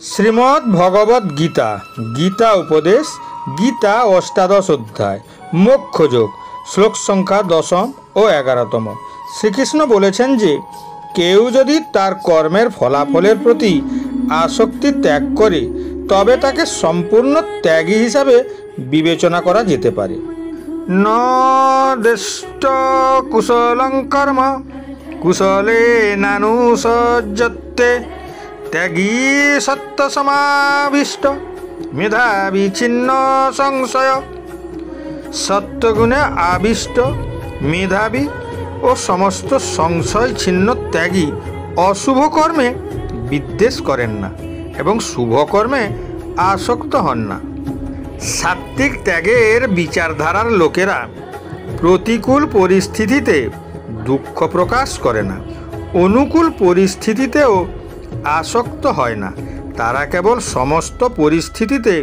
শ্রীমদ্ ভগবদ গীতা, গীতা উপদেশ, গীতা অষ্টাদশ অধ্যায়, মোক্ষযোগ, শ্লোক সংখ্যা 10 ও 11তম। শ্রীকৃষ্ণ বলেছেন যে কেউ যদি তার কর্মের ফলাফলের প্রতি আসক্তি ত্যাগ করে তবে তাকে সম্পূর্ণ ত্যাগী হিসাবে বিবেচনা করা যেতে পারে। ন দেষ্ট কুশলং কর্ম কুশলে নানুসজ্জতে ত্যাগী সত্য সমাবিষ্ট মেধাবী ছিন্ন সংশয়। সত্যগুণে আবিষ্ট, মেধাবী ও সমস্ত সংশয় ছিন্ন ত্যাগী অশুভ কর্মে বিদ্বেষ করেন না এবং শুভ কর্মে আসক্ত হন না। সাত্ত্বিক ত্যাগের বিচারধারার লোকেরা প্রতিকূল পরিস্থিতিতে দুঃখ প্রকাশ করে না, অনুকূল পরিস্থিতিতেও আসক্ত হয় না। তারা কেবল সমস্ত পরিস্থিতিতে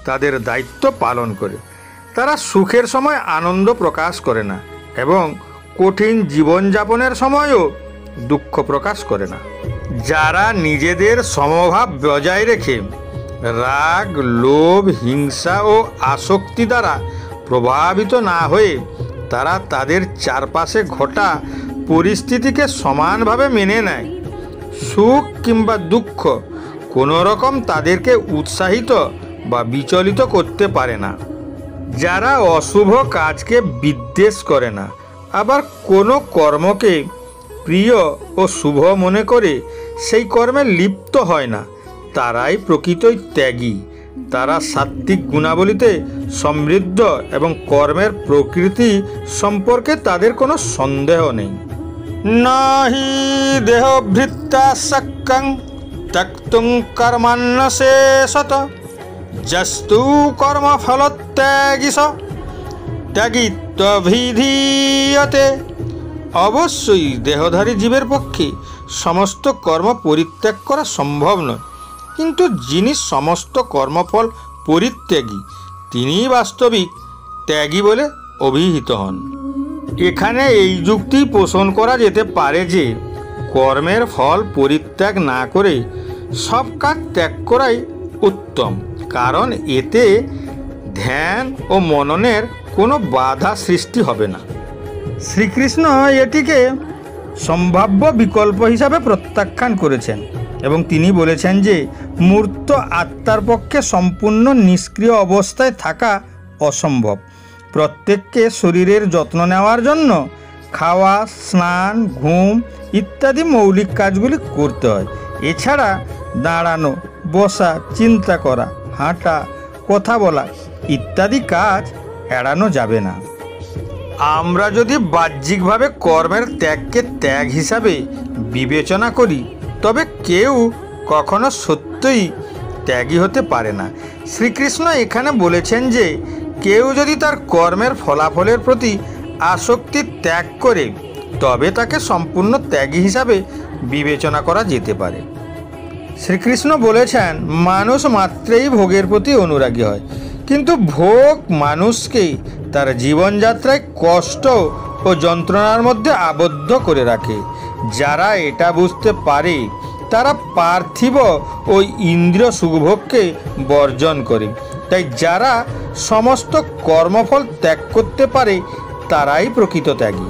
তাদের দায়িত্ব পালন করে। তারা সুখের সময় আনন্দ প্রকাশ করে না এবং কঠিন জীবনযাপনের সময়ও দুঃখ প্রকাশ করে না। যারা নিজেদের সমভাব বজায় রেখে রাগ, লোভ, হিংসা ও আসক্তি দ্বারা প্রভাবিত না হয়ে তারা তাদের চারপাশে ঘটা পরিস্থিতিকে সমানভাবে মেনে নেয়, সুখ কিংবা দুঃখ কোনো রকম তাদেরকে উৎসাহিত বা বিচলিত করতে পারে না। যারা অশুভ কাজকে বিদ্বেষ করে না, আবার কোনো কর্মকে প্রিয় ও শুভ মনে করে সেই কর্মে লিপ্ত হয় না, তারাই প্রকৃতই ত্যাগী। তারা সাত্ত্বিক গুণাবলীতে সমৃদ্ধ এবং কর্মের প্রকৃতি সম্পর্কে তাদের কোনো সন্দেহ নেই। নাহি দেহভৃত্তা শক্যং ত্যক্তুং কর্মান্যশেষত যস্তু কর্মফলত্যাগীস ত্যাগিত্বভিধীয়তে। অবশ্যই দেহধারী জীবের পক্ষে সমস্ত কর্ম পরিত্যাগ করা সম্ভব নয়, কিন্তু যিনি সমস্ত কর্মফল পরিত্যাগী তিনিই বাস্তবিক ত্যাগী বলে অভিহিত হন। এখানে এই যুক্তি পোষণ করা যেতে পারে যে কর্মের ফল পরিত্যাগ না করে সব কাজ ত্যাগ করাই উত্তম, কারণ এতে ধ্যান ও মননের কোনো বাধা সৃষ্টি হবে না। শ্রীকৃষ্ণ এটিকে সম্ভাব্য বিকল্প হিসাবে প্রত্যাখ্যান করেছেন এবং তিনি বলেছেন যে মূর্ত আত্মার পক্ষে সম্পূর্ণ নিষ্ক্রিয় অবস্থায় থাকা অসম্ভব। প্রত্যেককে শরীরের যত্ন নেওয়ার জন্য খাওয়া, স্নান, ঘুম ইত্যাদি মৌলিক কাজগুলি করতে হয়। এছাড়া দাঁড়ানো, বসা, চিন্তা করা, হাঁটা, কথা বলা ইত্যাদি কাজ এড়ানো যাবে না। আমরা যদি বাহ্যিকভাবে কর্মের ত্যাগকে ত্যাগ হিসাবে বিবেচনা করি তবে কেউ কখনো সত্যই ত্যাগী হতে পারে না। শ্রীকৃষ্ণ এখানে বলেছেন যে কেউ যদি তার কর্মের ফলাফলের প্রতি আসক্তি ত্যাগ করে তবে তাকে সম্পূর্ণ ত্যাগী হিসাবে বিবেচনা করা যেতে পারে। শ্রীকৃষ্ণ বলেছেন মানুষ মাত্রেই ভোগের প্রতি অনুরাগী হয়, কিন্তু ভোগ মানুষকে তার জীবনযাত্রায় কষ্ট ও যন্ত্রণার মধ্যে আবদ্ধ করে রাখে। যারা এটা বুঝতে পারে তারা পার্থিব ও ইন্দ্রিয় সুখভোগকে বর্জন করে। তাই যারা সমস্ত কর্মফল ত্যাগ করতে পারে তারাই প্রকৃত ত্যাগী।